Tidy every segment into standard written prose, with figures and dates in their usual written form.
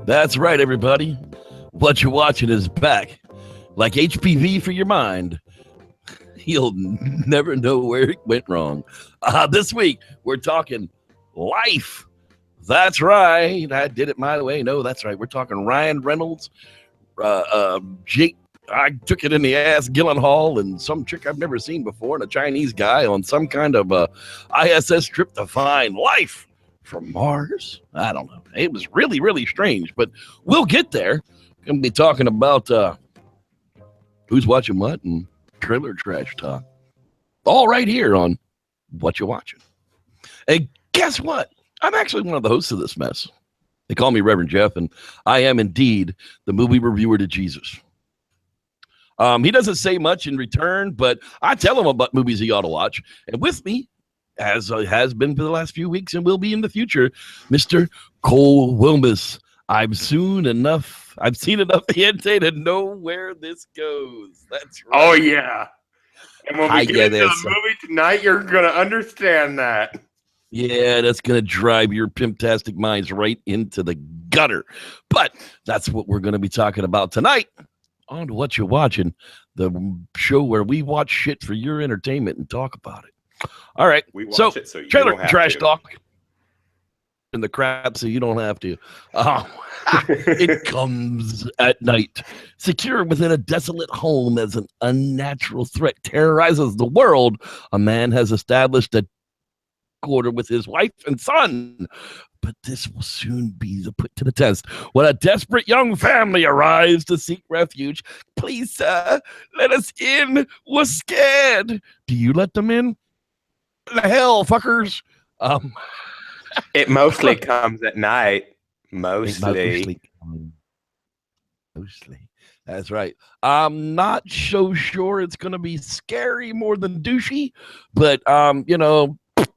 That's right, everybody. What you're watching is back. Like HPV for your mind. You'll never know where it went wrong. This week, we're talking life. That's right. I did it my way. No, that's right. We're talking Ryan Reynolds, Jake. I took it in the ass, Gyllenhaal, and some chick I've never seen before, and a Chinese guy on some kind of ISS trip to find life from Mars. I don't know. It was really, really strange, but we'll get there. Going to be talking about who's watching what and trailer trash talk. All right here on What You Watching. And guess what? I'm actually one of the hosts of this mess. They call me Reverend Jeff, and I am indeed the movie reviewer to Jesus. He doesn't say much in return, but I tell him about movies he ought to watch. And with me, as has been for the last few weeks and will be in the future, Mr. Collier Willmes. I've seen enough Hentai to know where this goes. That's right. Oh, yeah. And when we get into the movie tonight, you're going to understand that. Yeah, that's going to drive your pimptastic minds right into the gutter. But that's what we're going to be talking about tonight on What You're Watching, the show where we watch shit for your entertainment and talk about it. All right, so trailer trash talk and the crap, so you don't have to. It comes at night. Secure within a desolate home as an unnatural threat terrorizes the world, a man has established a quarter with his wife and son. But this will soon be put to the test when a desperate young family arrives to seek refuge. Please, sir, let us in. We're scared. Do you let them in? The hell, fuckers. It mostly comes at night. Mostly. That's right. I'm not so sure it's going to be scary more than douchey, but,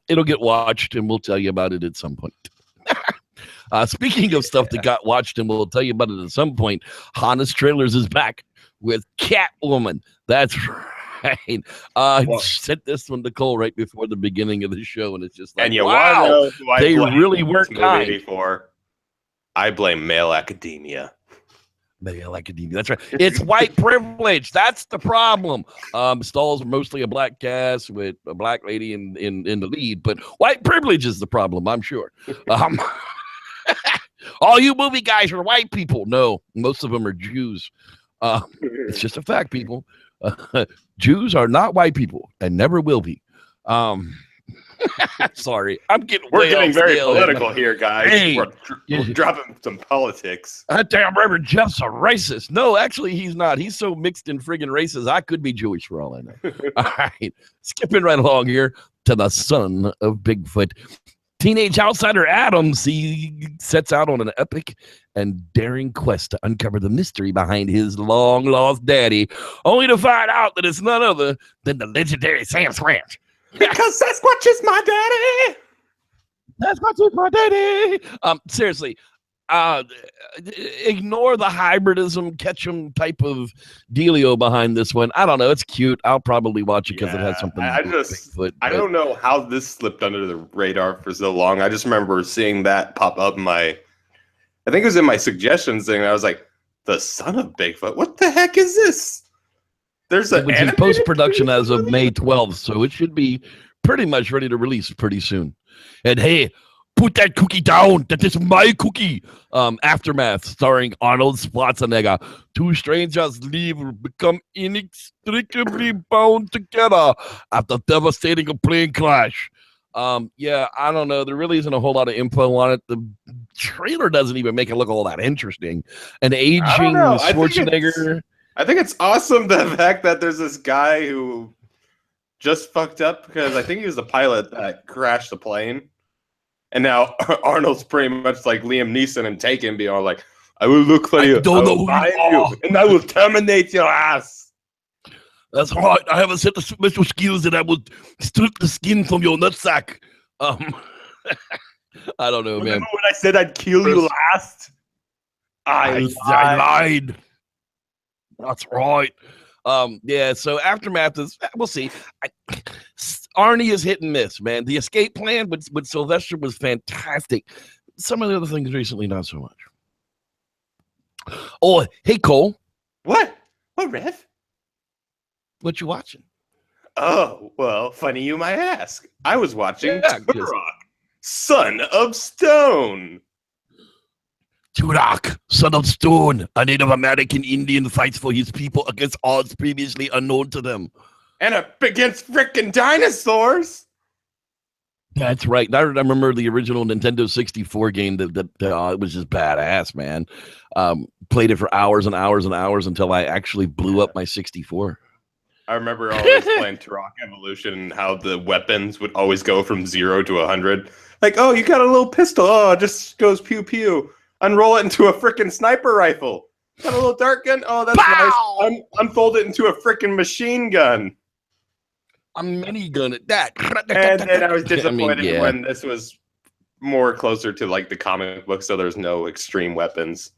it'll get watched and we'll tell you about it at some point. Speaking of stuff that got watched and we'll tell you about it at some point, Honest Trailers is back with Catwoman. That's right. I sent this one to Cole right before the beginning of the show, and it's just like, and you wow, know who I they really weren't kind. Before. I blame male academia. Male academia. That's right. It's white privilege. That's the problem. Stall's mostly a black cast with a black lady in the lead, but white privilege is the problem, I'm sure. All you movie guys are white people. No, most of them are Jews. It's just a fact, people. Jews are not white people and never will be. Sorry, we're getting very political here, guys. Hey, we're dropping some politics. Damn, Reverend Jeff's a racist. No, actually, he's not. He's so mixed in friggin' races, I could be Jewish for all I know. All right, skipping right along here to the son of Bigfoot. Teenage outsider Adams, he sets out on an epic and daring quest to uncover the mystery behind his long-lost daddy, only to find out that it's none other than the legendary Sam Squanch. Because Sasquatch is my daddy. Sasquatch is my daddy. Seriously, ignore the hybridism, Ketchum type of dealio behind this one. I don't know. It's cute. I'll probably watch it because it has something. I don't know how this slipped under the radar for so long. I just remember seeing that pop up in I think it was in my suggestions thing. I was like, the son of Bigfoot. What the heck is this? There's an in post-production as of May 12th, so it should be pretty much ready to release pretty soon. And hey, put that cookie down. That is my cookie. Aftermath, starring Arnold Schwarzenegger. Two strangers become inextricably bound together after devastating a plane crash. Yeah, I don't know. There really isn't a whole lot of info on it. The trailer doesn't even make it look all that interesting. An aging Schwarzenegger. I think it's awesome the fact that there's this guy who just fucked up because I think he was the pilot that crashed the plane. And now Arnold's pretty much like Liam Neeson and Taken, be all like, I will look for you. Don't know who you are. And I will terminate your ass. That's right. I have a set of special skills that I will strip the skin from your nutsack. I don't know, man. Remember when I said I'd kill you last? I lied. That's right. Yeah, so Aftermath is, we'll see. Arnie is hit and miss, man. The escape plan with Sylvester was fantastic. Some of the other things recently, not so much. Oh, hey, Cole. What? What, Rev? What you watching? Oh, well, funny you might ask. I was watching Yeah, Turok, Son of Stone. Turok, Son of Stone, a Native American Indian fights for his people against odds previously unknown to them. And up against frickin' dinosaurs. That's right. I remember the original Nintendo 64 game that it was just badass, man. Played it for hours and hours and hours until I actually blew up my 64. I remember always playing Turok Evolution and how the weapons would always go from 0 to 100. Like, oh, you got a little pistol. Oh, it just goes pew pew. Unroll it into a frickin' sniper rifle. Got a little dart gun. Oh, that's Pow! nice. Unfold it into a frickin' machine gun. A minigun at that. And then I was disappointed yeah. when this was more closer to like the comic book, so there's no extreme weapons.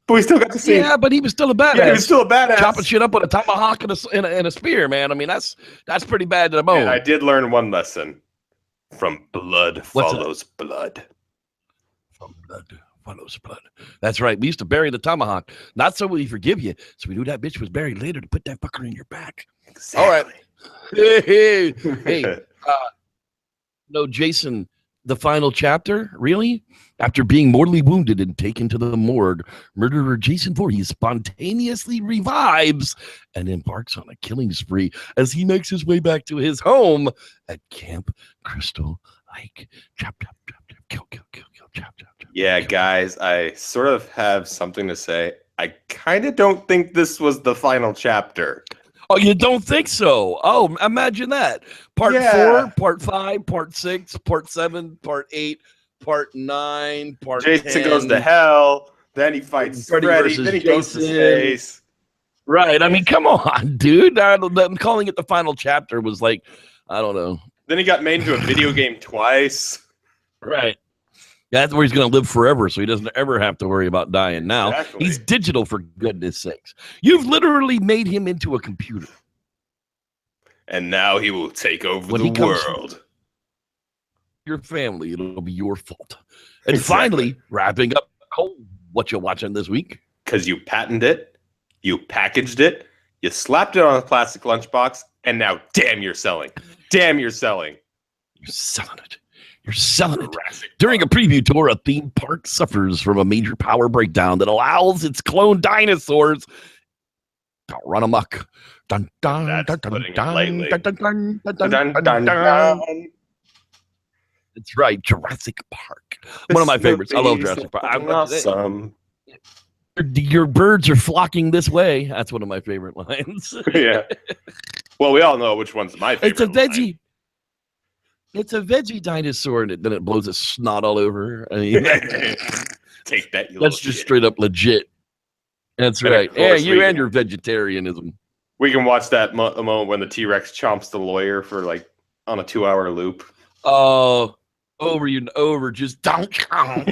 But we still got to see. Yeah, but he was still a badass. Yeah, he was still a badass. Chopping shit up with a tomahawk and a spear, man. I mean, that's pretty bad to the bone. And I did learn one lesson. From blood What's follows blood. From blood follows blood. That's right. We used to bury the tomahawk, not so we forgive you, so we knew that bitch was buried later to put that fucker in your back. Exactly. All right. Hey, no, Jason, the final chapter, really? After being mortally wounded and taken to the morgue, murderer Jason Voorhees spontaneously revives and embarks on a killing spree as he makes his way back to his home at Camp Crystal Lake. Chop, chop, chop, chop, kill, kill, kill, kill, chop, chop, chop. Yeah, guys, I sort of have something to say. I kind of don't think this was the final chapter. Oh, you don't think so? Oh, imagine that. Part 4, part 5, part 6, part 7, part 8, part 9, part Jason 10. goes to hell, then he fights Freddy, then he goes to space. Right. I mean, come on, dude. Them calling it the final chapter was like, I don't know. Then he got made into a video game twice. Right. That's where he's going to live forever, so he doesn't ever have to worry about dying now. Exactly. He's digital, for goodness sakes. You've literally made him into a computer. And now he will take over the world. Your family, it'll be your fault. And Exactly. finally, wrapping up, what you watching this week? Because you patented it, you packaged it, you slapped it on a plastic lunchbox, and now, damn, you're selling. Damn, you're selling. You're selling it. You're selling it. During a preview tour, a theme park suffers from a major power breakdown that allows its clone dinosaurs to run amok. Dun, dun, That's dun, dun, putting it dun, lightly. dun, dun, dun, dun, Dun, dun, dun, dun, dun. dun. That's right, Jurassic Park. One of my favorites. I love Jurassic Park. Awesome. Your birds are flocking this way. That's one of my favorite lines. Yeah. Well, we all know which one's my favorite. It's a veggie. line. It's a veggie dinosaur, and then it blows its snot all over. I mean, Take that, you that's little just shit. straight up legit. That's And of right. Yeah, course you we- and your vegetarianism. We can watch that moment when the T-Rex chomps the lawyer for like on a 2-hour loop. Oh, over you and over, just don't chomp,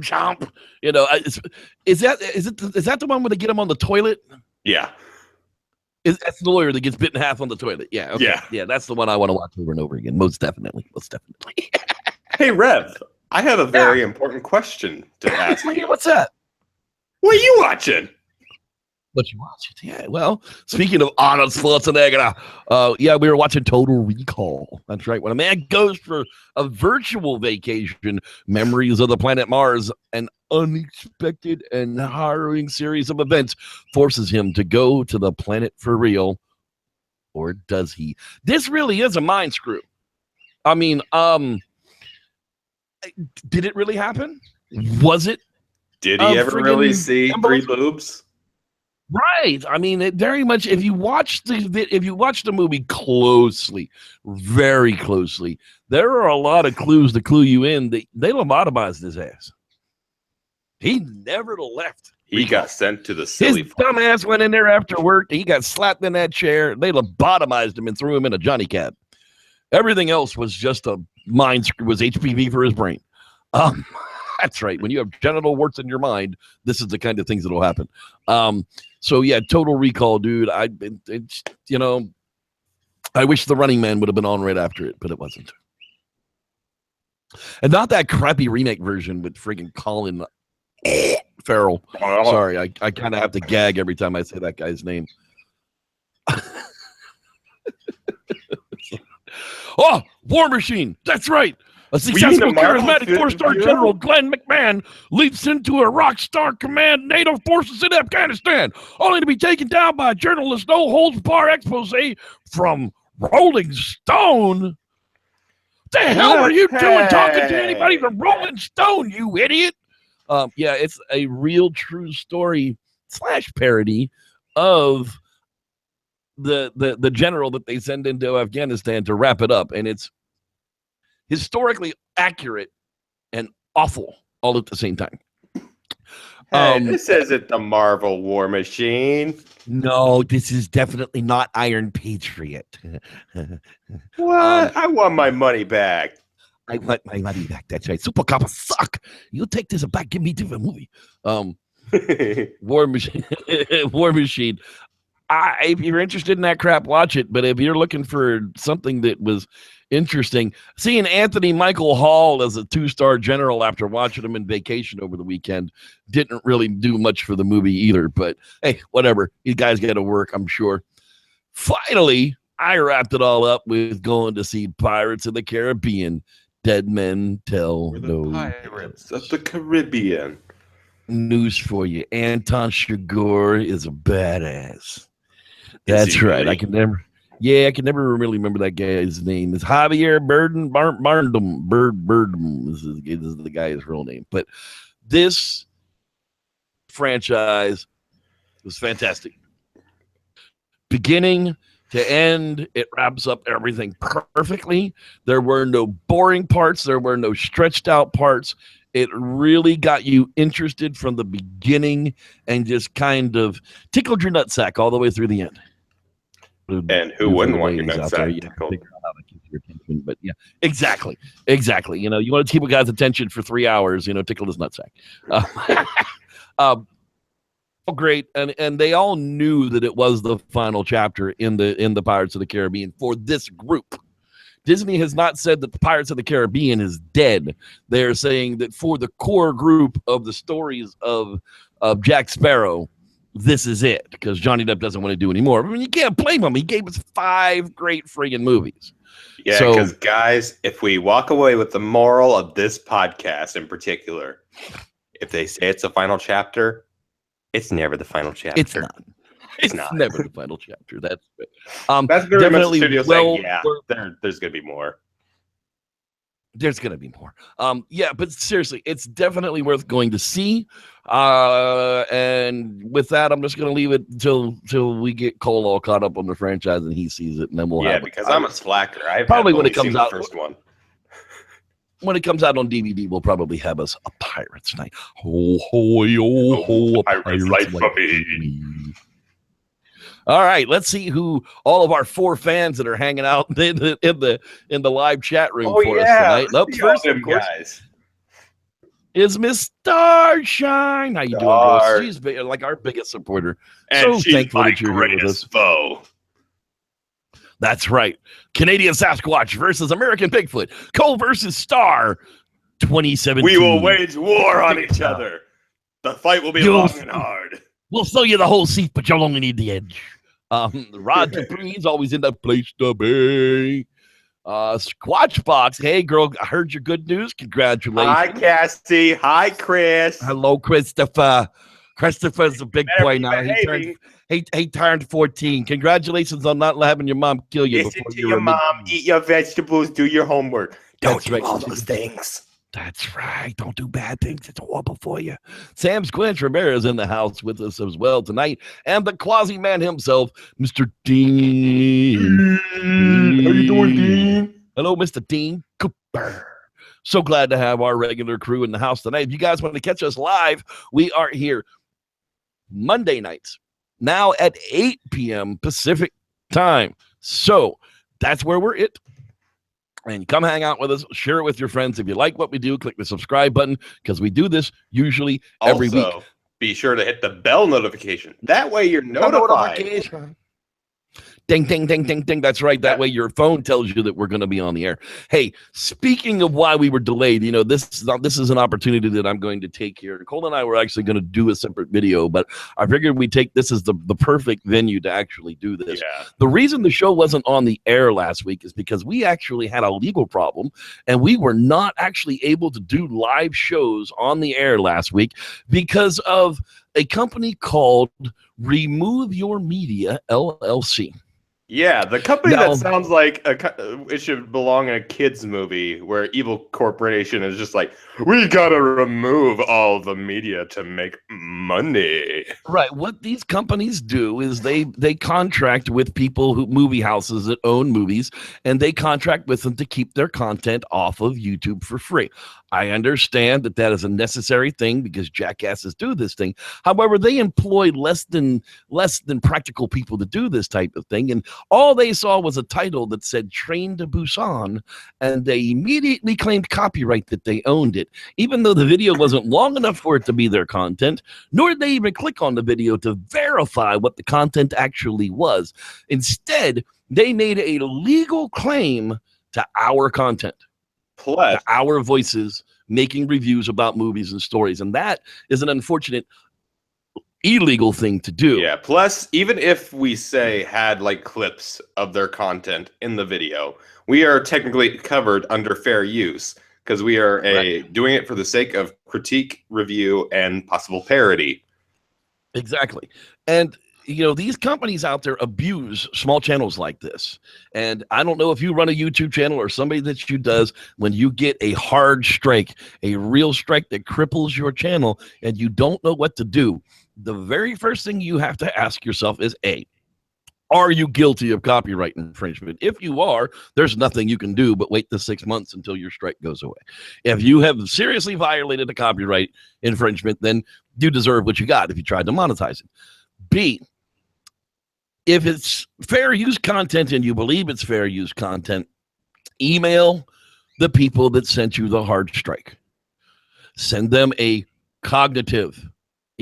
chomp. You know, is that the one where they get him on the toilet? Yeah. That's the lawyer that gets bit in half on the toilet. Yeah, okay. Yeah. That's the one I want to watch over and over again. Most definitely. Hey, Rev, I have a very important question to ask you. What's that? What are you watching? What you watch? Yeah. Well, speaking of Arnold Schwarzenegger, yeah, we were watching Total Recall. That's right. When a man goes for a virtual vacation, memories of the planet Mars, an unexpected and harrowing series of events forces him to go to the planet for real. Or does he? This really is a mind screw. I mean, did it really happen? Was it? Did he ever really friggin' see symbols? 3 boobs? Right. I mean, it very much. If you watch the movie closely, very closely, there are a lot of clues to clue you in. They lobotomized his ass. He never left. He got sent to the silly His dumbass went in there after work. He got slapped in that chair. They lobotomized him and threw him in a Johnny Cab. Everything else was just a mind screw. Was HPV for his brain. That's right. When you have genital warts in your mind, this is the kind of things that will happen. So yeah, Total Recall, dude. I wish The Running Man would have been on right after it, but it wasn't. And not that crappy remake version with friggin' Colin Farrell. Sorry, I kind of have to gag every time I say that guy's name. Oh, War Machine. That's right. A successful, charismatic four-star general, Glenn McMahon, leaps into a rock-star command NATO forces in Afghanistan, only to be taken down by a journalist no-holds-bar expose from Rolling Stone. The hell are you doing talking to anybody from Rolling Stone, you idiot? Yeah, it's a real true story / parody of the general that they send into Afghanistan to wrap it up, and it's historically accurate and awful all at the same time. This isn't the Marvel War Machine. No, this is definitely not Iron Patriot. What? I want my money back. I want my money back. That's right. Super cops suck. You take this back. Give me a different movie. War Machine. War Machine. If you're interested in that crap, watch it. But if you're looking for something that was interesting, seeing Anthony Michael Hall as a 2-star general after watching him in Vacation over the weekend didn't really do much for the movie either. But hey, whatever. You guys got to work, I'm sure. Finally, I wrapped it all up with going to see Pirates of the Caribbean. Dead Men Tell No Pirates of the Caribbean. News for you. Anton Chigurh is a badass. That's right. Really? I can never really remember that guy's name. It's Javier Bardem. Bardem is the guy's real name. But this franchise was fantastic. Beginning to end, it wraps up everything perfectly. There were no boring parts. There were no stretched out parts. It really got you interested from the beginning and just kind of tickled your nutsack all the way through the end. And who wouldn't want your nutsack tickled? But yeah, exactly. You know, you want to keep a guy's attention for 3 hours. You know, tickle his nutsack. Great, and they all knew that it was the final chapter in the Pirates of the Caribbean for this group. Disney has not said that the Pirates of the Caribbean is dead. They're saying that for the core group of the stories of Jack Sparrow, this is it, because Johnny Depp doesn't want to do anymore. I mean, you can't blame him. He gave us 5 great friggin' movies. Yeah, because guys, if we walk away with the moral of this podcast in particular, if they say it's a final chapter, it's never the final chapter. It's not. It's never the final chapter. That's it. That's very definitely much the studio saying, yeah, there's going to be more. There's going to be more. Yeah, but seriously, it's definitely worth going to see. And with that, I'm just going to leave it until we get Cole all caught up on the franchise and he sees it, and then we'll have because I'm a slacker. I've probably when it comes out, first one. When it comes out on DVD, we'll probably have us a Pirates Night. Ho ho yo ho! Pirates Night for me. All right, let's see who all of our 4 fans that are hanging out in the live chat room for us tonight. And up first, of course, guys, is Miss Starshine. How you doing, bro? She's like our biggest supporter. And so she's thankful my that you're here with us. Foe. That's right. Canadian Sasquatch versus American Bigfoot. Cole versus Star 2017. We will wage war on each other. The fight will be long and hard. We'll sell you the whole seat, but you'll only need the edge. Rod Capri's always in that place to be. Squatchbox, hey girl, I heard your good news. Congratulations. Hi, Cassie. Hi, Chris. Hello, Christopher. Christopher's a big boy now. He turned 14. Congratulations on not having your mom kill you. Listen to your mom. Eat your vegetables. Do your homework. Don't do all those things. That's right. Don't do bad things. It's horrible for you. Sam's Quinch Ramirez in the house with us as well tonight. And the Quasi Man himself, Mr. Dean. How you doing, Dean? Hello, Mr. Dean Cooper. So glad to have our regular crew in the house tonight. If you guys want to catch us live, we are here Monday nights, now at 8 p.m. Pacific time. So that's where we're at. And come hang out with us. Share it with your friends. If you like what we do, click the subscribe button, because we do this usually every week. Be sure to hit the bell notification. That way you're notified. Ding, ding, ding, ding, ding. That's right. That Yeah. way your phone tells you that we're going to be on the air. Hey, speaking of why we were delayed, this is an opportunity that I'm going to take here. Cole and I were actually going to do a separate video, but I figured we take this as the perfect venue to actually do this. Yeah. The reason the show wasn't on the air last week is because we actually had a legal problem, and we were not actually able to do live shows on the air last week because of a company called Remove Your Media, LLC. Yeah, the company Now- that sounds like it should belong in a kids movie where evil corporation is just like, we gotta remove all the media to make money. Right. What these companies do is they contract with people movie houses that own movies, and they contract with them to keep their content off of YouTube for free. I understand that is a necessary thing because jackasses do this thing. However, they employ less than practical people to do this type of thing, and all they saw was a title that said Train to Busan, and they immediately claimed copyright that they owned it, even though the video wasn't long enough for it to be their content, nor did they even click on the video to verify what the content actually was. Instead, they made a legal claim to our content, Plus, to our voices making reviews about movies and stories, and that is an unfortunate illegal thing to do. yeah, plus, even if we say had like clips of their content in the video, we are technically covered under fair use because we are doing it for the sake of critique, review, and possible parody. Exactly. And these companies out there abuse small channels like this. And I don't know if you run a YouTube channel or somebody that you does, when you get a hard strike, a real strike that cripples your channel and you don't know what to do, the very first thing you have to ask yourself is, are you guilty of copyright infringement? If you are, there's nothing you can do but wait the 6 months until your strike goes away. If you have seriously violated a copyright infringement, then you deserve what you got if you tried to monetize it. B, if it's fair use content and you believe it's fair use content, email the people that sent you the hard strike. Send them a cognitive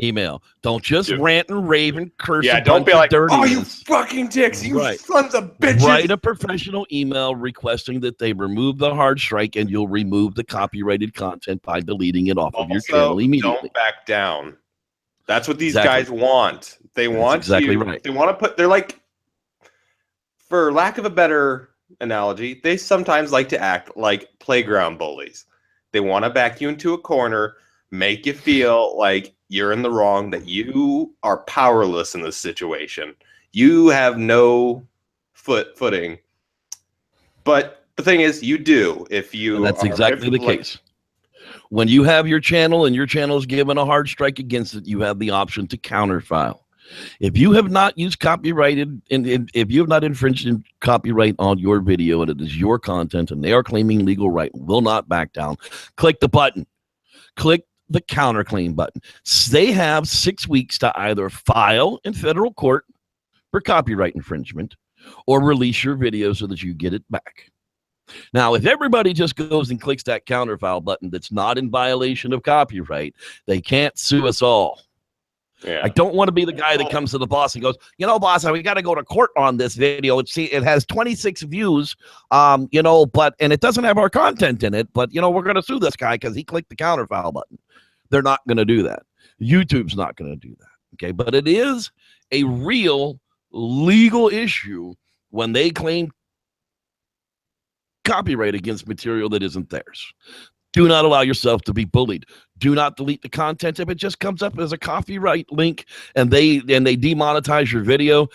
email. Don't just rant and rave and curse. Yeah, don't be like, dirtiness. oh, you fucking dicks, you Right. sons of bitches. Write a professional email requesting that they remove the hard strike, and you'll remove the copyrighted content by deleting it off of your channel immediately. Don't back down. That's what these guys want. They want exactly you. Right. They want to put. They're like, for lack of a better analogy, they sometimes like to act like playground bullies. They want to back you into a corner, make you feel like you're in the wrong, that you are powerless in this situation. You have no footing. But the thing is, you do. If you, and that's exactly the case. When you have your channel and your channel is given a hard strike against it, you have the option to counterfile. If you have not used copyrighted, and if you have not infringed copyright on your video and it is your content and they are claiming legal right, will not back down, click the button. Click the counterclaim button. They have 6 weeks to either file in federal court for copyright infringement or release your video so that you get it back. Now, if everybody just goes and clicks that counterfile button that's not in violation of copyright, they can't sue us all. Yeah. I don't want to be the guy that comes to the boss and goes, boss, we got to go to court on this video. It has 26 views, and it doesn't have our content in it, but, we're going to sue this guy because he clicked the counterfile button. They're not going to do that. YouTube's not going to do that. Okay. But it is a real legal issue when they claim copyright against material that isn't theirs. Do not allow yourself to be bullied. Do not delete the content if it just comes up as a copyright link and they demonetize your video.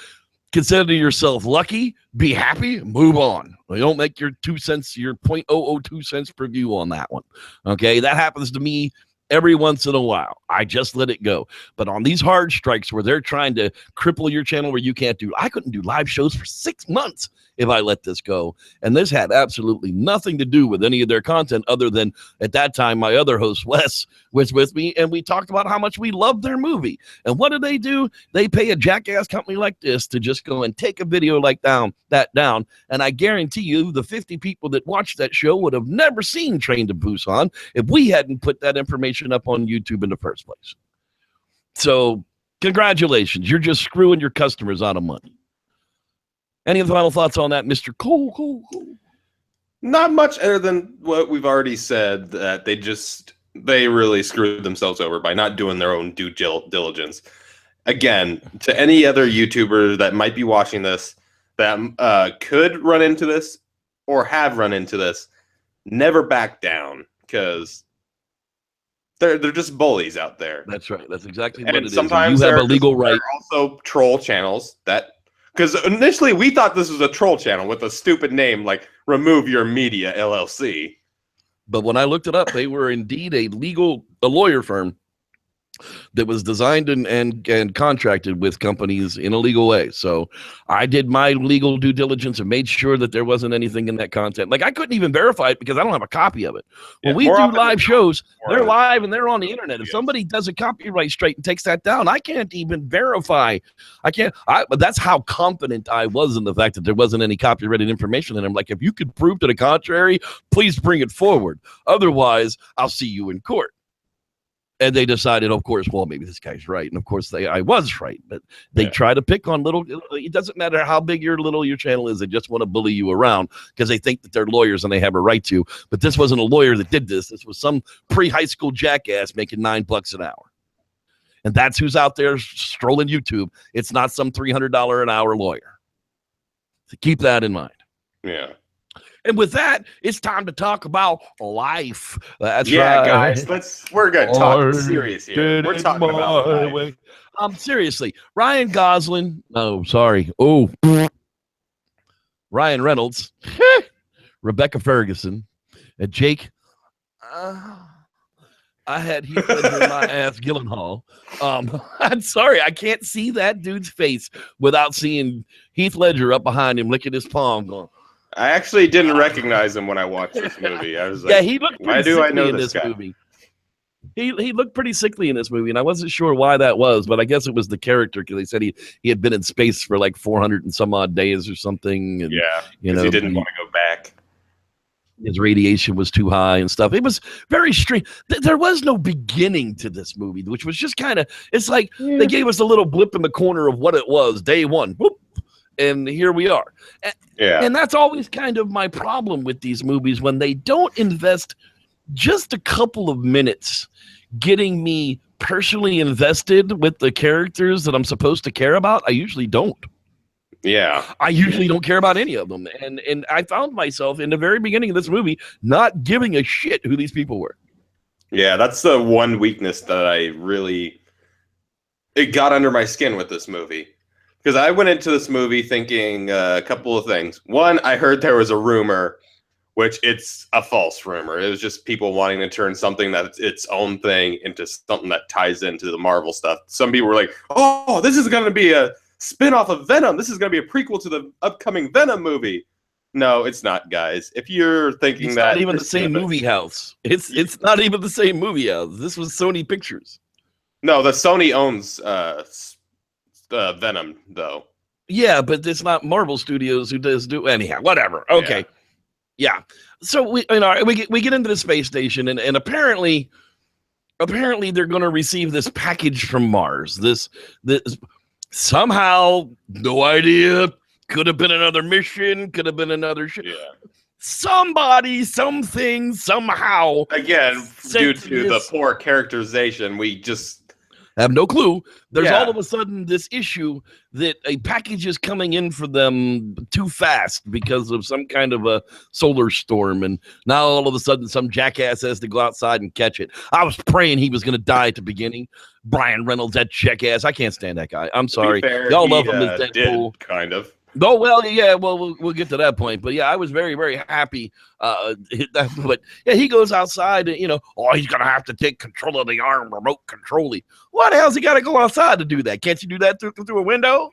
Consider yourself lucky, be happy, move on. Don't make your 2 cents, your 0.002 cents per view on that one. Okay, that happens to me every once in a while. I just let it go. But on these hard strikes where they're trying to cripple your channel where you can't do, I couldn't do live shows for 6 months if I let this go. And this had absolutely nothing to do with any of their content other than at that time, my other host, Wes, was with me. And we talked about how much we loved their movie. And what do? They pay a jackass company like this to just go and take a video like that down. And I guarantee you the 50 people that watched that show would have never seen Train to Busan if we hadn't put that information up on YouTube in the first place. So congratulations. You're just screwing your customers out of money. Any final thoughts on that, Mr. Cole? Not much other than what we've already said, that they really screwed themselves over by not doing their own due diligence. Again, to any other YouTuber that might be watching this that could run into this or have run into this, never back down, because they're just bullies out there. That's right. That's exactly what it is. Sometimes you have a legal right. There are also troll channels that, because initially we thought this was a troll channel with a stupid name like Remove Your Media LLC. But when I looked it up, they were indeed a lawyer firm that was designed and contracted with companies in a legal way. So I did my legal due diligence and made sure that there wasn't anything in that content. Like, I couldn't even verify it because I don't have a copy of it. When we do live shows, they're live and they're on the internet. If somebody does a copyright straight and takes that down, I can't even verify. But that's how confident I was in the fact that there wasn't any copyrighted information. And I'm like, if you could prove to the contrary, please bring it forward. Otherwise, I'll see you in court. And they decided, of course, well, maybe this guy's right. And of course, I was right. But they try to pick on little. It doesn't matter how big your channel is. They just want to bully you around because they think that they're lawyers and they have a right to. But this wasn't a lawyer that did this. This was some pre-high school jackass making $9 an hour. And that's who's out there strolling YouTube. It's not some $300 an hour lawyer. So keep that in mind. Yeah. And with that, it's time to talk about life. That's right, guys. We're gonna talk serious here. We're talking about life. Seriously, Ryan Gosling. Oh, sorry. Oh, Ryan Reynolds, Rebecca Ferguson, and Jake. I had Heath Ledger in my ass, Gyllenhaal. I'm sorry, I can't see that dude's face without seeing Heath Ledger up behind him, licking his palm, going. I actually didn't recognize him when I watched this movie. I was like, he looked pretty sickly in this movie. He looked pretty sickly in this movie, and I wasn't sure why that was, but I guess it was the character, because they said he had been in space for like 400 and some odd days or something. And, he didn't want to go back. His radiation was too high and stuff. It was very strange. There was no beginning to this movie, which was just kind of, it's like they gave us a little blip in the corner of what it was, day one. Whoop. And here we are. And that's always kind of my problem with these movies, when they don't invest just a couple of minutes getting me personally invested with the characters that I'm supposed to care about. I usually don't. Yeah. I usually don't care about any of them. And I found myself in the very beginning of this movie not giving a shit who these people were. Yeah, that's the one weakness that it got under my skin with this movie. Because I went into this movie thinking a couple of things. One, I heard there was a rumor, which it's a false rumor. It was just people wanting to turn something that's its own thing into something that ties into the Marvel stuff. Some people were like, oh, this is going to be a spin-off of Venom. This is going to be a prequel to the upcoming Venom movie. No, it's not, guys. If you're thinking it's that... It's not even the same movie house. It's not even the same movie house. This was Sony Pictures. No, the Sony owns... Venom, though. Yeah, but it's not Marvel Studios who do anyhow. Whatever. Okay. Yeah. So we get into the space station, and apparently they're going to receive this package from Mars. This somehow, no idea. Could have been another mission. Could have been another shit. Yeah. Somebody, something, somehow. Again, due to the poor characterization, we just have no clue. There's all of a sudden this issue that a package is coming in for them too fast because of some kind of a solar storm. And now all of a sudden some jackass has to go outside and catch it. I was praying he was going to die at the beginning. Brian Reynolds, that jackass. I can't stand that guy. I'm sorry. Y'all love him as Deadpool. Kind of. Oh, well, yeah, well, we'll get to that point. But, yeah, I was very, very happy. But, yeah, he goes outside and, he's going to have to take control of the arm, remote control. What the hell's he got to go outside to do that? Can't you do that through a window?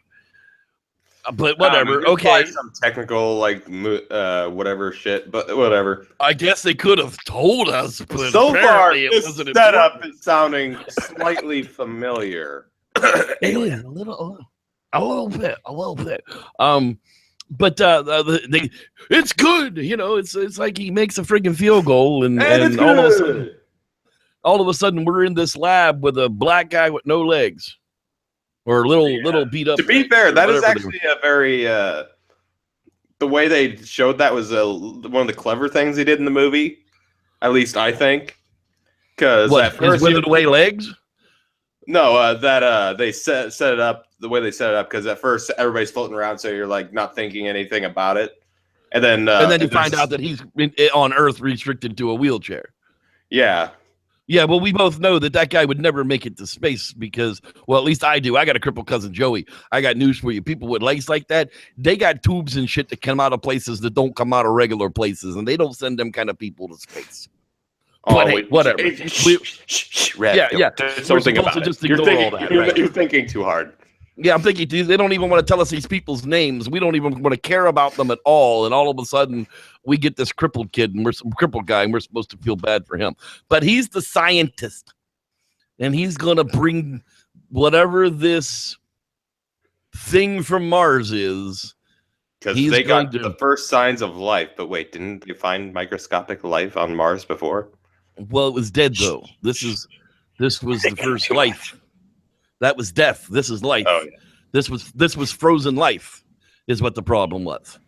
But whatever. Okay. Some technical, whatever shit, but whatever. I guess they could have told us. But so far, this setup is sounding slightly familiar. Alien, a little bit. But it's good. It's like he makes a freaking field goal, and all of a sudden we're in this lab with a black guy with no legs, or little beat up. To be fair, that is actually a very the way they showed that was one of the clever things they did in the movie. At least I think, because What, at his first withered away legs? no, that they set it up the way they set it up, because at first everybody's floating around, so you're like not thinking anything about it, and then You find out that he's on Earth restricted to a wheelchair. yeah. Yeah, well, we both know that guy would never make it to space because, well, at least I do. I got a crippled cousin, Joey. I got news for you. People with legs like that, they got tubes and shit that come out of places that don't come out of regular places, and they don't send them kind of people to space. But hey, whatever. Yeah. Something about it. Just ignore all that. You're thinking too hard. Yeah, I'm thinking, dude, they don't even want to tell us these people's names. We don't even want to care about them at all. And all of a sudden, we get this crippled kid and crippled guy, and we're supposed to feel bad for him. But he's the scientist, and he's going to bring whatever this thing from Mars is. Because they got the first signs of life. But wait, didn't they find microscopic life on Mars before? Well, it was dead, though. This was the first life. That was death. This is life. Oh, yeah. This was frozen life, is what the problem was.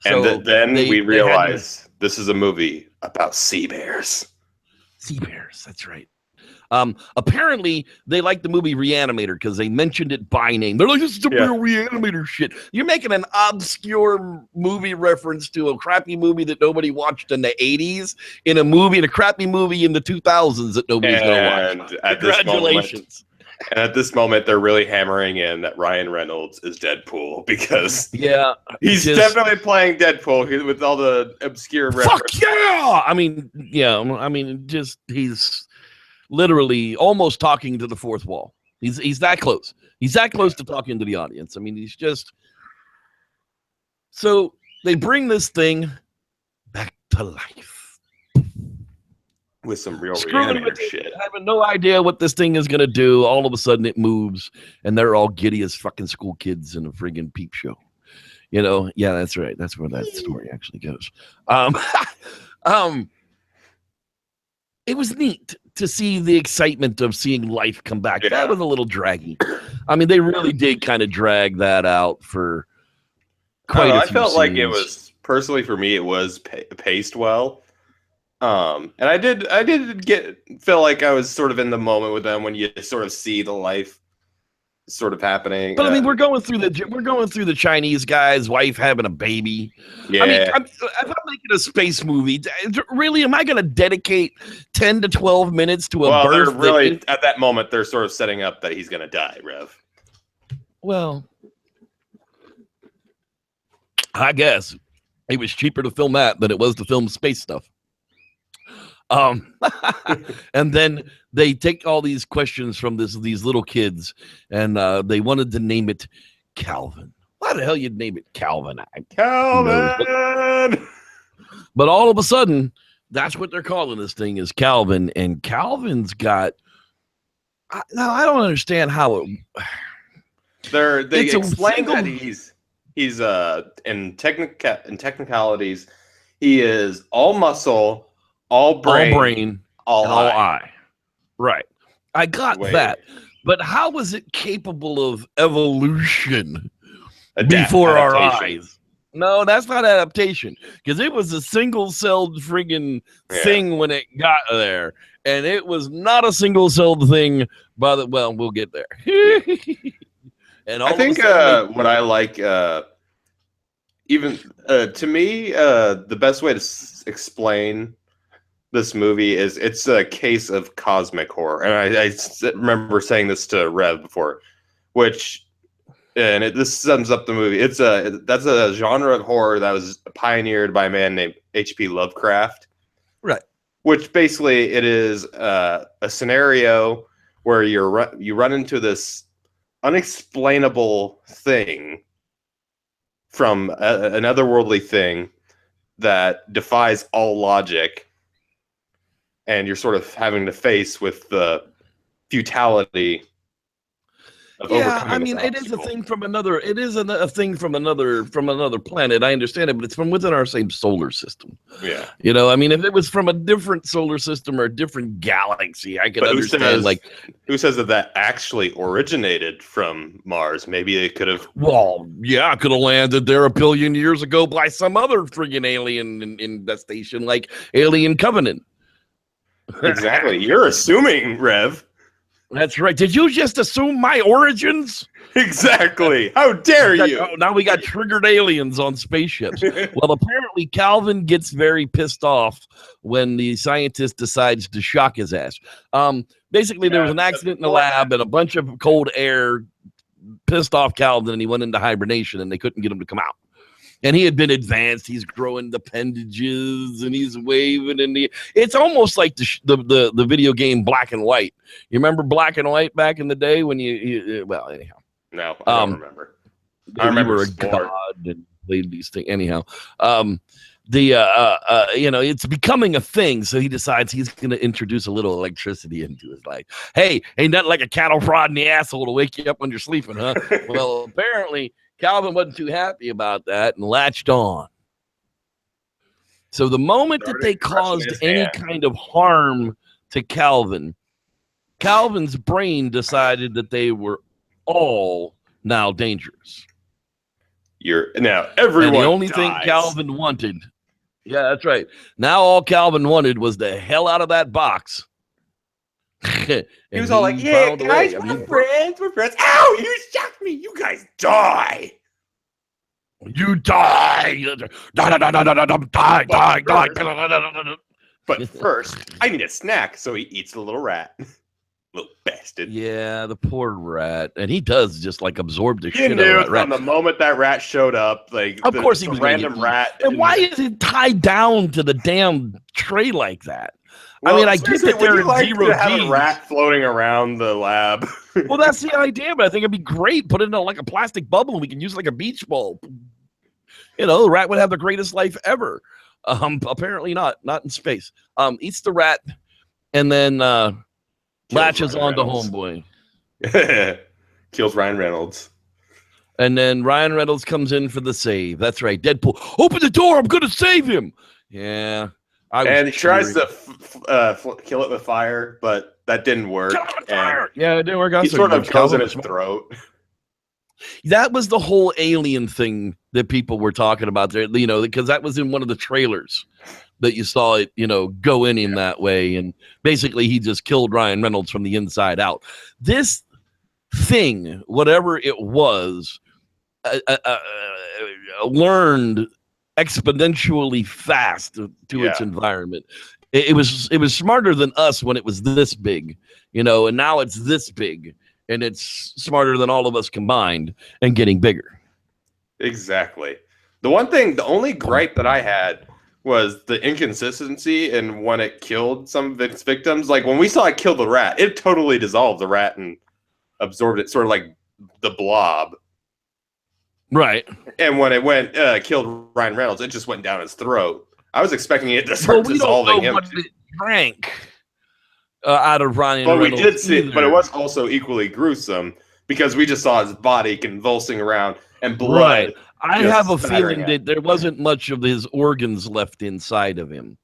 So and then we realize this is a movie about sea bears. Sea bears, that's right. Apparently, they like the movie Reanimator because they mentioned it by name. They're like, this is a real Reanimator shit. You're making an obscure movie reference to a crappy movie that nobody watched in the 80s, in a crappy movie in the 2000s that nobody's going to watch. Congratulations. And at this moment, they're really hammering in that Ryan Reynolds is Deadpool because he's definitely playing Deadpool with all the obscure references. Fuck yeah! I mean, he's literally almost talking to the fourth wall. He's that close. He's that close to talking to the audience. I mean, he's just. So they bring this thing back to life. With some real Reanimator shit. Having no idea what this thing is going to do. All of a sudden it moves, and they're all giddy as fucking school kids in a friggin' peep show. You know? Yeah, that's right. That's where that story actually goes. It was neat to see the excitement of seeing life come back. Yeah. That was a little draggy. I mean, they really did kind of drag that out for quite a few I felt scenes. Like it was, personally for me, it was paced well. And I did feel like I was sort of in the moment with them when you sort of see the life sort of happening. But I mean, we're going through the Chinese guy's wife having a baby. Yeah. I mean, if I'm making a space movie, really, am I going to dedicate 10 to 12 minutes to a birth? They're really at that moment they're sort of setting up that he's going to die, Rev. Well, I guess it was cheaper to film that than it was to film space stuff. And then they take all these questions from these little kids, and they wanted to name it Calvin. Why the hell you'd name it Calvin? Calvin! But all of a sudden, that's what they're calling this thing is Calvin, and Calvin's got. Now I don't understand how it. They explain that he's in technicalities, he is all muscle. All brain, all eye. Right. I got that. But how was it capable of evolution before our eyes? No, that's not adaptation. Because it was a single-celled friggin' thing when it got there. And it was not a single-celled thing well, we'll get there. And I think what I like, even to me, the best way to explain this movie is it's a case of cosmic horror, and I remember saying this to Rev before, this sums up the movie. That's a genre of horror that was pioneered by a man named H.P. Lovecraft, right? Which basically it is a scenario where you run into this unexplainable thing from an otherworldly thing that defies all logic. And you're sort of having to face with the futility of Yeah, overcoming I this mean, it is a obstacle. thing from another. It is a thing from another planet. I understand it, but it's from within our same solar system. Yeah. You know, I mean, if it was from a different solar system or a different galaxy, I could But understand. Like, who says that actually originated from Mars? Maybe they could have. well, yeah, I could have landed there a billion years ago by some other friggin' alien in that station, like Alien Covenant. Exactly. You're assuming, Rev. That's right. Did you just assume my origins? Exactly. How dare you? Oh, now we got triggered aliens on spaceships. Well, apparently Calvin gets very pissed off when the scientist decides to shock his ass. Basically, there was an accident in the lab and a bunch of cold air pissed off Calvin, and he went into hibernation, and they couldn't get him to come out. And he had been advanced. He's growing the appendages, and he's waving. And it's almost like the video game Black and White. You remember Black and White back in the day when well, anyhow. No, I don't remember. I You remember were a god and played these things. Anyhow, it's becoming a thing. So he decides he's going to introduce a little electricity into his life. Hey, ain't nothing like a cattle prod in the asshole to wake you up when you're sleeping, huh? Well, apparently Calvin wasn't too happy about that and latched on. So the moment that they caused any kind of harm to Calvin, Calvin's brain decided that they were all now dangerous. Everyone. And the only dies. thing Calvin wanted, yeah, that's right. Now all Calvin wanted was the hell out of that box. He was all like, "Yeah, guys, we're friends. We're friends." Ow! You shocked me. You guys die. You die. Die. But first, I need a snack. So he eats the little rat. Little bastard. Yeah, the poor rat, and he does just like absorb the You shit knew out of that rat. from the moment that rat showed up, like of course he was random rat. And why is it tied down to the damn tray like that? Well, I mean, I get that there are zero have a rat floating around the lab. Well, that's the idea, but I think it'd be great. Put it in like a plastic bubble, and we can use it like a beach ball. You know, the rat would have the greatest life ever. Apparently not in space. Eats the rat, and then latches on to homeboy. Kills Ryan Reynolds. And then Ryan Reynolds comes in for the save. That's right. Deadpool, open the door. I'm going to save him. Yeah. And he tries to kill it with fire, but that didn't work. Yeah, it didn't work out. He sort of goes in his throat. That was the whole alien thing that people were talking about there, you know, because that was in one of the trailers that you saw it, you know, go in him that way. And basically he just killed Ryan Reynolds from the inside out. This thing, whatever it was, learned exponentially fast to its environment. It was smarter than us when it was this big, you know, and now it's this big. And it's smarter than all of us combined and getting bigger. Exactly. The only gripe that I had was the inconsistency in when it killed some of its victims. Like when we saw it kill the rat, it totally dissolved the rat and absorbed it, sort of like the Blob. Right. And when it killed Ryan Reynolds, it just went down his throat. I was expecting it to start dissolving him. What it drank. Out of Ryan Reynolds. We did see it, but it was also equally gruesome because we just saw his body convulsing around and blood. Right. I have a feeling that there wasn't much of his organs left inside of him.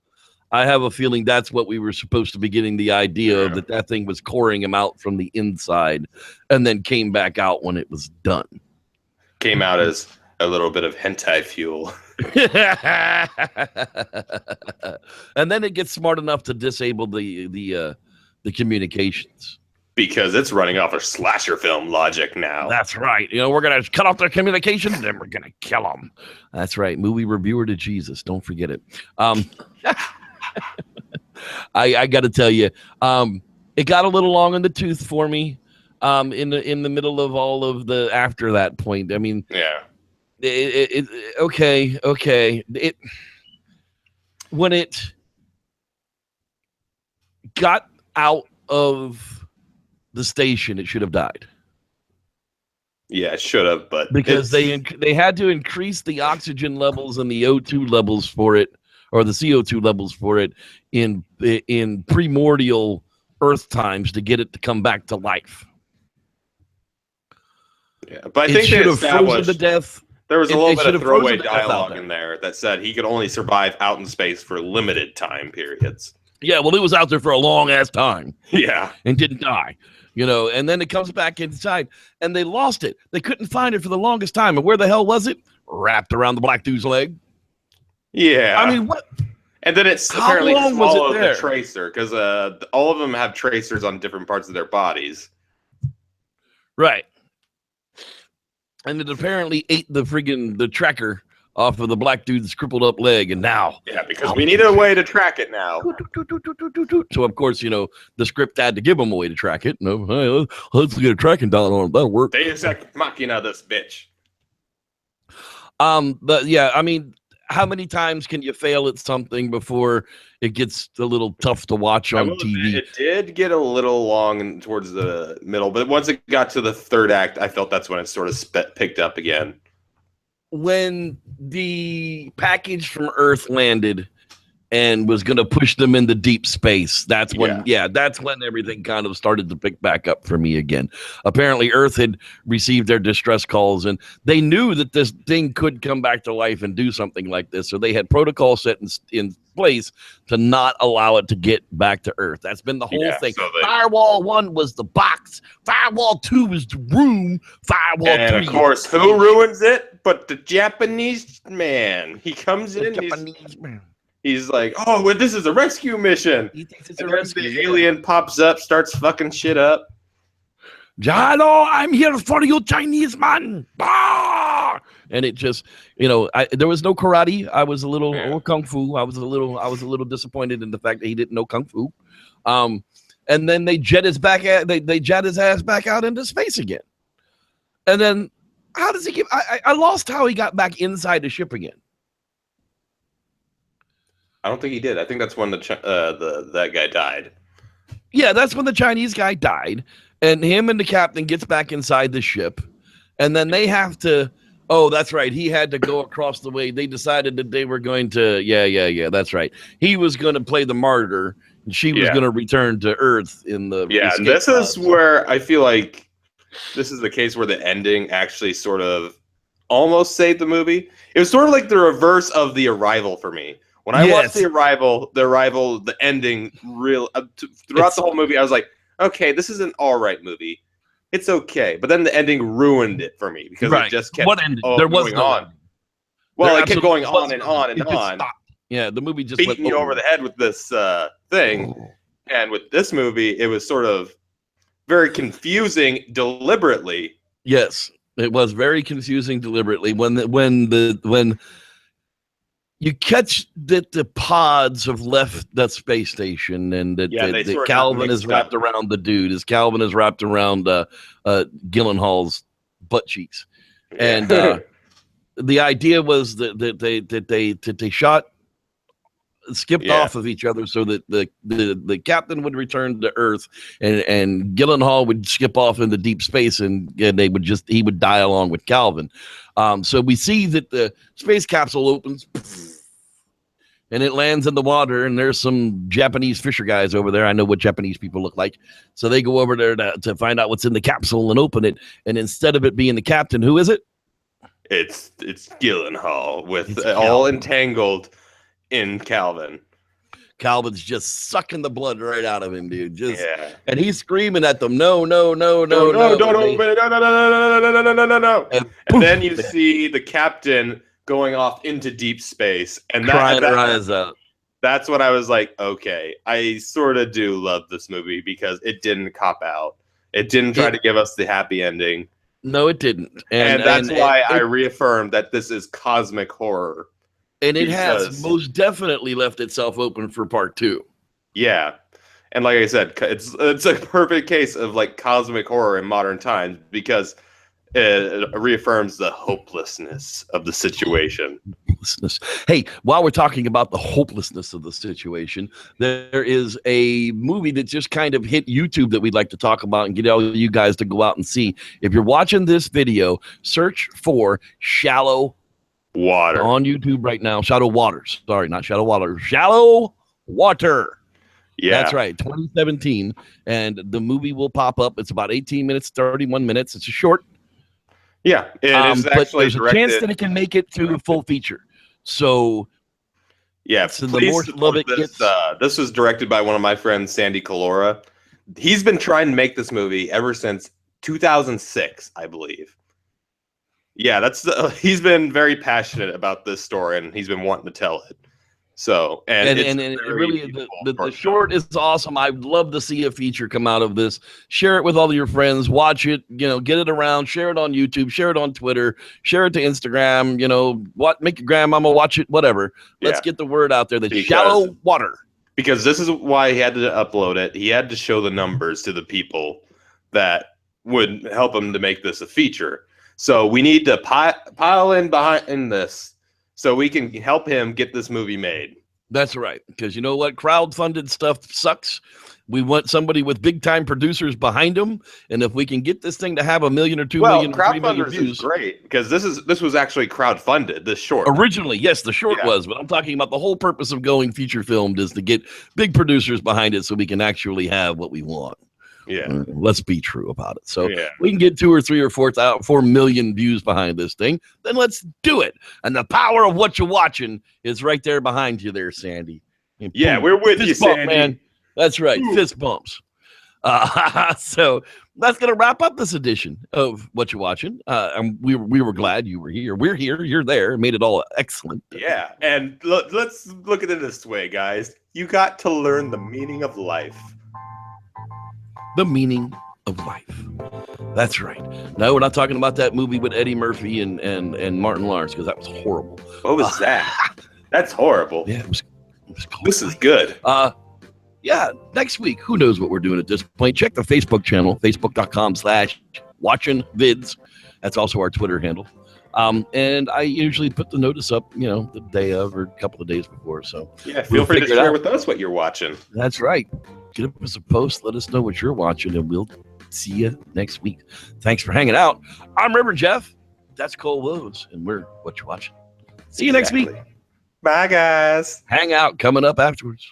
I have a feeling that's what we were supposed to be getting the idea of, that thing was coring him out from the inside and then came back out when it was done. Came out as a little bit of hentai fuel. And then it gets smart enough to disable the communications. Because it's running off of slasher film logic now. That's right. You know, we're going to cut off their communications, then we're going to kill them. That's right. Movie reviewer to Jesus. Don't forget it. I got to tell you, it got a little long in the tooth for me in the middle of all of the after that point. I mean, yeah. Okay. When it got out of the station, it should have died. Yeah, it should have, but because they had to increase the oxygen levels and the O2 levels for it, or the CO2 levels for it in primordial Earth times to get it to come back to life. Yeah, but I It think they should have frozen to established death. there was a It little bit should of have frozen throwaway to death out dialogue there. in there that said he could only survive out in space for limited time periods. Yeah, well, it was out there for a long ass time. Yeah. And didn't die, and then it comes back inside and they lost it. They couldn't find it for the longest time. And where the hell was it? Wrapped around the black dude's leg. Yeah. I mean, what? And then it's How apparently long was it swallowed the there? tracer because all of them have tracers on different parts of their bodies. Right. And it apparently ate the tracker off of the black dude's crippled up leg. And now. Yeah, because we need a way to track it now. So, of course, the script had to give them a way to track it. No, hey, let's get a tracking dollar on it. That'll work. Deus Ex Machina this bitch. But yeah, I mean, how many times can you fail at something before it gets a little tough to watch on TV? It did get a little long towards the middle, but once it got to the third act, I felt that's when it sort of picked up again. When the package from Earth landed and was going to push them into deep space, that's when everything kind of started to pick back up for me again. Apparently Earth had received their distress calls and they knew that this thing could come back to life and do something like this. So they had protocol set in place to not allow it to get back to Earth. That's been the whole thing. So Firewall 1 was the box. Firewall 2 was the room. Firewall 3. And of course, who ruins it but the Japanese man? He comes in. Japanese man. He's like, oh, well, this is a rescue mission. He thinks it's a rescue. The alien pops up, starts fucking shit up. Hello, I'm here for you, Chinese man. Ah! And it just, there was no karate. I was a little or kung fu. I was a little disappointed in the fact that he didn't know kung fu. And then they jet his ass back out into space again. And then how does he get? I lost how he got back inside the ship again. I don't think he did. I think that's when that guy died. Yeah, that's when the Chinese guy died, and him and the captain gets back inside the ship, and then they have to. Oh, that's right. He had to go across the way. They decided that they were going to. Yeah. That's right. He was going to play the martyr, and she was going to return to Earth in the. Yeah, this is where I feel like this is the case where the ending actually sort of almost saved the movie. It was sort of like the reverse of The Arrival for me. When I watched The Arrival, the ending, throughout the whole movie, I was like, okay, this is an all right movie. It's okay. But then the ending ruined it for me because it just kept going on. Well, it kept going on and on and on. Yeah, the movie just beating you over the head with this thing. And with this movie, it was sort of very confusing deliberately. Yes, it was very confusing deliberately. When you catch that the pods have left that space station and that Calvin is wrapped around the dude. As Calvin is wrapped around Gyllenhaal's butt cheeks. And the idea was that they skipped off of each other so that the captain would return to Earth and Gyllenhaal would skip off into deep space and he would die along with Calvin. So we see that the space capsule opens and it lands in the water, and there's some Japanese fisher guys over there. I know what Japanese people look like. So they go over there to find out what's in the capsule and open it. And instead of it being the captain, who is it? It's Gyllenhaal with all entangled in Calvin. Calvin's just sucking the blood right out of him, dude. And he's screaming at them, no, don't open it, no. And then you see the captain going off into deep space and crying her eyes out. That's when I was like, okay, I sort of do love this movie because it didn't cop out. It didn't try to give us the happy ending. No, it didn't. And that's why I reaffirmed that this is cosmic horror. And it has most definitely left itself open for part 2. Yeah. And like I said, it's a perfect case of like cosmic horror in modern times because it reaffirms the hopelessness of the situation. Hey, while we're talking about the hopelessness of the situation, there is a movie that just kind of hit YouTube that we'd like to talk about and get all you guys to go out and see. If you're watching this video, search for Shallow Water on YouTube right now. Shallow Waters. Sorry, not Shallow Water. Shallow Water. Yeah, that's right. 2017, and the movie will pop up. It's about 18 minutes, 31 minutes. It's a short. Yeah, it is but actually there's a chance that it can make it to a full feature. So yeah, so the more love it gets. This was directed by one of my friends, Sandy Colora. He's been trying to make this movie ever since 2006, I believe. Yeah, he's been very passionate about this story, and he's been wanting to tell it. So, and it really, the short is awesome. I'd love to see a feature come out of this. Share it with all of your friends. Watch it. Get it around. Share it on YouTube. Share it on Twitter. Share it to Instagram. Make your grandmama watch it. Whatever. Let's get the word out there. Shallow water. Because this is why he had to upload it. He had to show the numbers to the people that would help him to make this a feature. So we need to pile in behind this so we can help him get this movie made. That's right. Because you know what? Crowdfunded stuff sucks. We want somebody with big-time producers behind them. And if we can get this thing to have 1 million or 2 million or 3 million views. Is great, because this was actually crowdfunded, this short. Originally, yes, the short was. But I'm talking about the whole purpose of going feature filmed is to get big producers behind it so we can actually have what we want. Yeah, let's be true about it. So we can get 2 or 3 or 4 million views behind this thing. Then let's do it. And the power of what you're watching is right there behind you, there, Sandy. And yeah, boom, we're with you, bump, Sandy. Man. That's right, fist bumps. So that's gonna wrap up this edition of What You Watching. And we were glad you were here. We're here. You're there. Made it all excellent. Yeah, and let's look at it this way, guys. You got to learn the meaning of life. The meaning of life. That's right. No, we're not talking about that movie with Eddie Murphy and Martin Lawrence, because that was horrible. What was that? That's horrible. Yeah, it was cool. This is good. Yeah, next week, who knows what we're doing at this point. Check the Facebook channel, facebook.com/watchingvids. That's also our Twitter handle. And I usually put the notice up, the day of or a couple of days before. So yeah, feel free to share with us what you're watching. That's right. Get us a post. Let us know what you're watching, and we'll see you next week. Thanks for hanging out. I'm Reverend Jeff. That's Cole Willmes, and we're What You Watching. See you next week. Bye, guys. Hang out coming up afterwards.